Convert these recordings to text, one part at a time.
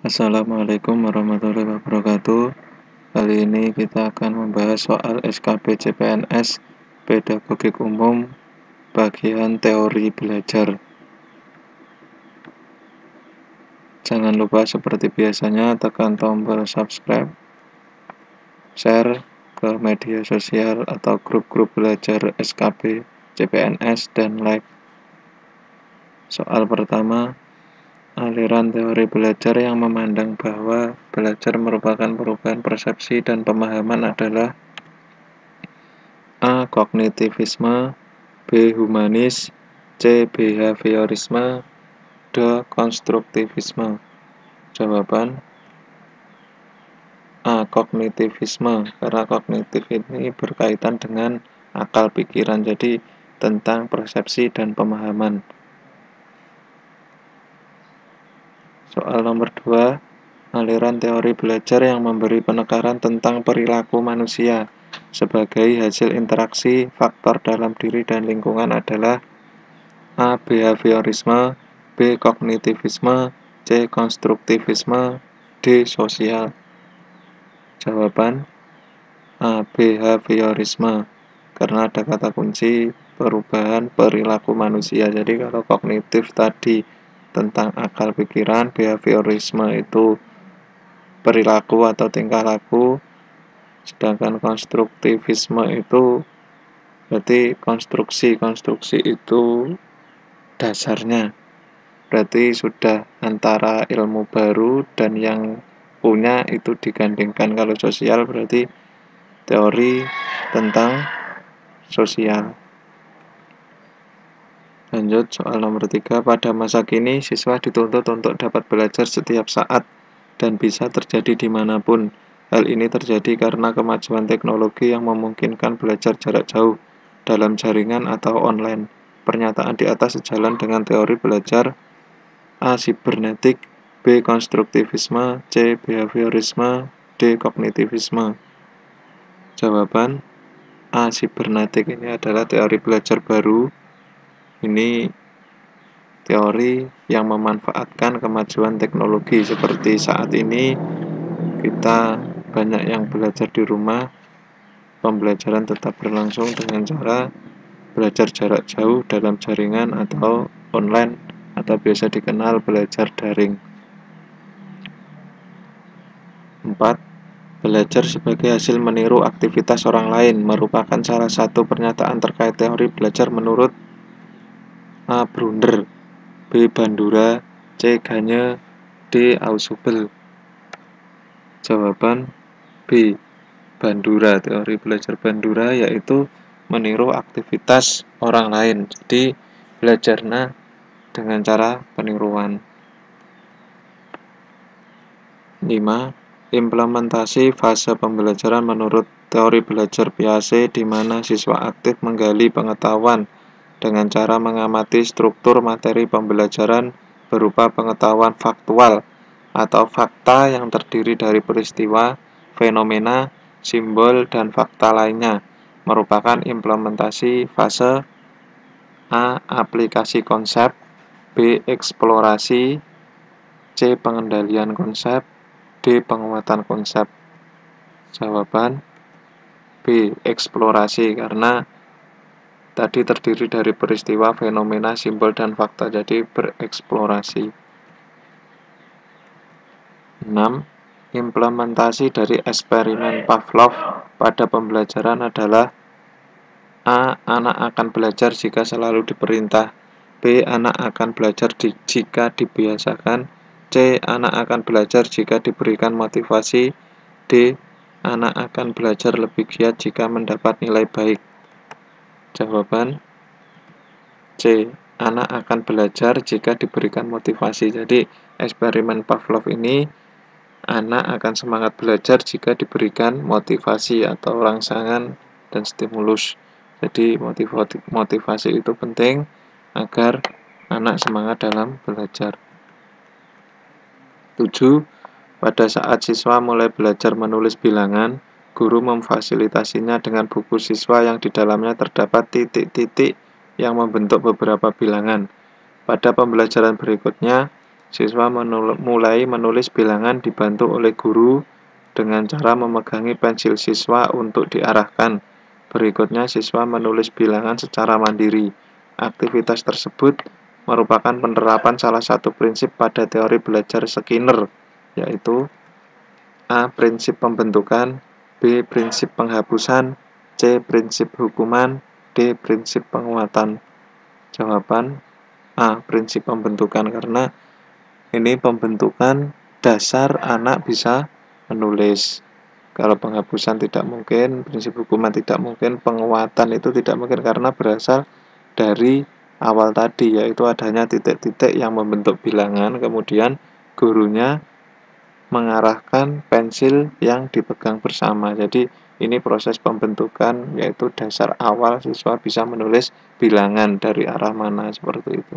Assalamualaikum warahmatullahi wabarakatuh. Kali ini kita akan membahas soal SKP CPNS Pedagogik Umum bagian teori belajar. Jangan lupa seperti biasanya tekan tombol subscribe, share ke media sosial atau grup-grup belajar SKP CPNS, dan like. Soal pertama, aliran teori belajar yang memandang bahwa belajar merupakan perubahan persepsi dan pemahaman adalah A. Kognitivisme, B. Humanis, C. Behaviorisme, D. Konstruktivisme. Jawaban A. Kognitivisme, karena kognitif ini berkaitan dengan akal pikiran, jadi tentang persepsi dan pemahaman. Soal nomor 2, aliran teori belajar yang memberi penekanan tentang perilaku manusia sebagai hasil interaksi faktor dalam diri dan lingkungan adalah A. Behaviorisme, B. Kognitivisme, C. Konstruktivisme, D. Sosial. Jawaban A. Behaviorisme, karena ada kata kunci perubahan perilaku manusia. Jadi kalau kognitif tadi tentang akal pikiran, behaviorisme itu perilaku atau tingkah laku, sedangkan konstruktivisme itu berarti konstruksi itu dasarnya, berarti sudah antara ilmu baru dan yang punya itu digandingkan. Kalau sosial berarti teori tentang sosial. Lanjut, soal nomor 3. Pada masa kini, siswa dituntut untuk dapat belajar setiap saat dan bisa terjadi dimanapun. Hal ini terjadi karena kemajuan teknologi yang memungkinkan belajar jarak jauh dalam jaringan atau online. Pernyataan di atas sejalan dengan teori belajar A. Sibernetik, B. Konstruktivisme, C. Behaviorisme, D. Kognitivisme. Jawaban A. Sibernetik ini adalah teori belajar baru. Ini teori yang memanfaatkan kemajuan teknologi. Seperti saat ini kita banyak yang belajar di rumah, pembelajaran tetap berlangsung dengan cara belajar jarak jauh dalam jaringan atau online, atau biasa dikenal belajar daring. 4. Belajar sebagai hasil meniru aktivitas orang lain merupakan salah satu pernyataan terkait teori belajar menurut A. Brunder, B. Bandura, C. Gagne, D. Ausubel. Jawaban B. Bandura. Teori belajar Bandura yaitu meniru aktivitas orang lain, jadi belajarnya dengan cara peniruan. 5. Implementasi fase pembelajaran menurut teori belajar Piaget, di mana siswa aktif menggali pengetahuan dengan cara mengamati struktur materi pembelajaran berupa pengetahuan faktual atau fakta yang terdiri dari peristiwa, fenomena, simbol, dan fakta lainnya, merupakan implementasi fase A. Aplikasi konsep, B. Eksplorasi, C. Pengendalian konsep, D. Penguatan konsep. Jawaban B. Eksplorasi, karena tadi terdiri dari peristiwa, fenomena, simbol, dan fakta, jadi bereksplorasi. 6. Implementasi dari eksperimen Pavlov pada pembelajaran adalah A. Anak akan belajar jika selalu diperintah, B. Anak akan belajar jika dibiasakan, C. Anak akan belajar jika diberikan motivasi, D. Anak akan belajar lebih giat jika mendapat nilai baik. Jawaban C. Anak akan belajar jika diberikan motivasi. Jadi eksperimen Pavlov ini anak akan semangat belajar jika diberikan motivasi atau rangsangan dan stimulus. Jadi motivasi itu penting agar anak semangat dalam belajar. 7. Pada saat siswa mulai belajar menulis bilangan, guru memfasilitasinya dengan buku siswa yang di dalamnya terdapat titik-titik yang membentuk beberapa bilangan. Pada pembelajaran berikutnya, Siswa mulai menulis bilangan dibantu oleh guru dengan cara memegangi pensil siswa untuk diarahkan. Berikutnya, siswa menulis bilangan secara mandiri. Aktivitas tersebut merupakan penerapan salah satu prinsip pada teori belajar Skinner, yaitu A. Prinsip pembentukan, B. Prinsip penghapusan, C. Prinsip hukuman, D. Prinsip penguatan. Jawaban A. Prinsip pembentukan, karena ini pembentukan dasar anak bisa menulis. Kalau penghapusan tidak mungkin, prinsip hukuman tidak mungkin, penguatan itu tidak mungkin karena berasal dari awal tadi, yaitu adanya titik-titik yang membentuk bilangan, kemudian gurunya mengarahkan pensil yang dipegang bersama. Jadi ini proses pembentukan, yaitu dasar awal siswa bisa menulis bilangan dari arah mana, seperti itu.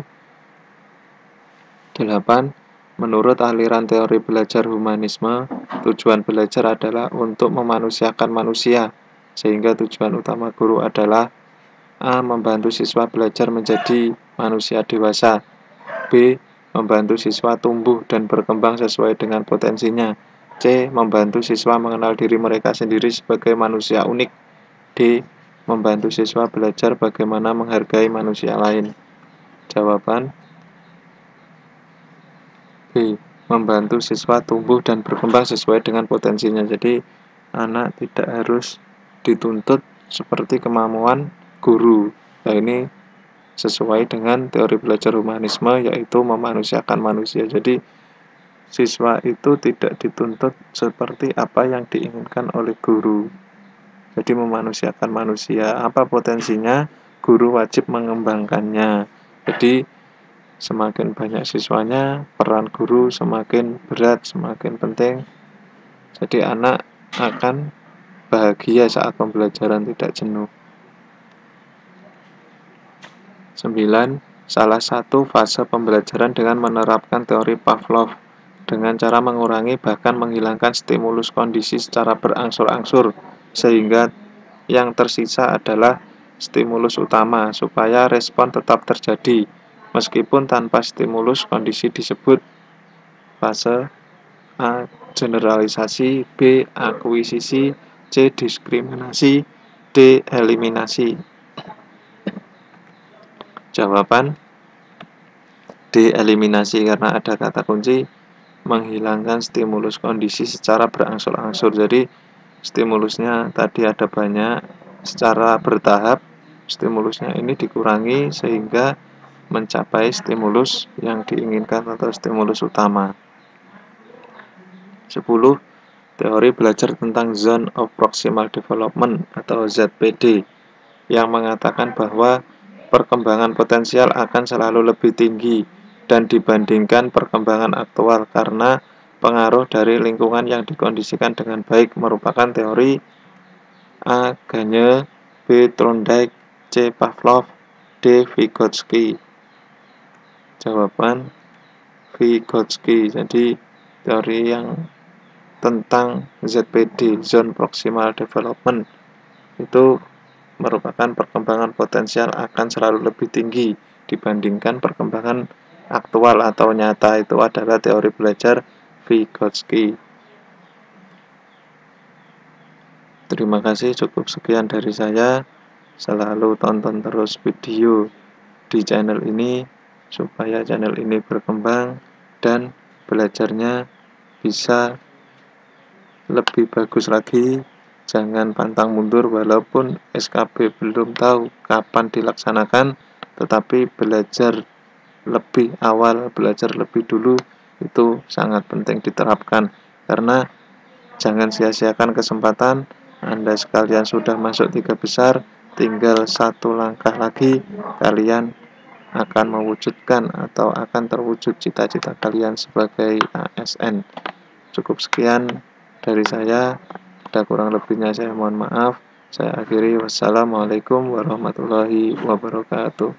8. Menurut aliran teori belajar humanisme, tujuan belajar adalah untuk memanusiakan manusia, sehingga tujuan utama guru adalah A. Membantu siswa belajar menjadi manusia dewasa, B. Membantu siswa tumbuh dan berkembang sesuai dengan potensinya, C. Membantu siswa mengenal diri mereka sendiri sebagai manusia unik, D. Membantu siswa belajar bagaimana menghargai manusia lain. Jawaban B. Membantu siswa tumbuh dan berkembang sesuai dengan potensinya. Jadi anak tidak harus dituntut seperti kemampuan guru. Nah, ini sesuai dengan teori belajar humanisme, yaitu memanusiakan manusia. Jadi siswa itu tidak dituntut seperti apa yang diinginkan oleh guru. Jadi memanusiakan manusia. Apa potensinya? Guru wajib mengembangkannya. Jadi semakin banyak siswanya, peran guru semakin berat, semakin penting. Jadi anak akan bahagia saat pembelajaran, tidak jenuh. 9. Salah satu fase pembelajaran dengan menerapkan teori Pavlov dengan cara mengurangi bahkan menghilangkan stimulus kondisi secara berangsur-angsur, sehingga yang tersisa adalah stimulus utama supaya respon tetap terjadi. Meskipun tanpa stimulus kondisi disebut fase A. Generalisasi, B. Akuisisi, C. Diskriminasi, D. Eliminasi. Jawaban D. Eliminasi, karena ada kata kunci menghilangkan stimulus kondisi secara berangsur-angsur. Jadi stimulusnya tadi ada banyak, secara bertahap stimulusnya ini dikurangi sehingga mencapai stimulus yang diinginkan atau stimulus utama. 10. Teori belajar tentang Zone of Proximal Development atau ZPD yang mengatakan bahwa perkembangan potensial akan selalu lebih tinggi dan dibandingkan perkembangan aktual karena pengaruh dari lingkungan yang dikondisikan dengan baik, merupakan teori A. Gagne, B. Thorndike, C. Pavlov, D. Vygotsky. Jawaban Vygotsky. Jadi teori yang tentang ZPD, Zone Proximal Development, itu merupakan perkembangan potensial akan selalu lebih tinggi dibandingkan perkembangan aktual atau nyata. Itu adalah teori belajar Vygotsky. Terima kasih, cukup sekian dari saya. Selalu tonton terus video di channel ini supaya channel ini berkembang dan belajarnya bisa lebih bagus lagi. Jangan pantang mundur walaupun SKB belum tahu kapan dilaksanakan, tetapi belajar lebih awal, belajar lebih dulu itu sangat penting diterapkan, karena jangan sia-siakan kesempatan. Anda sekalian sudah masuk 3 besar, tinggal 1 langkah lagi kalian akan mewujudkan atau akan terwujud cita-cita kalian sebagai ASN. Cukup sekian dari saya, ada kurang lebihnya saya mohon maaf. Saya akhiri, wassalamualaikum warahmatullahi wabarakatuh.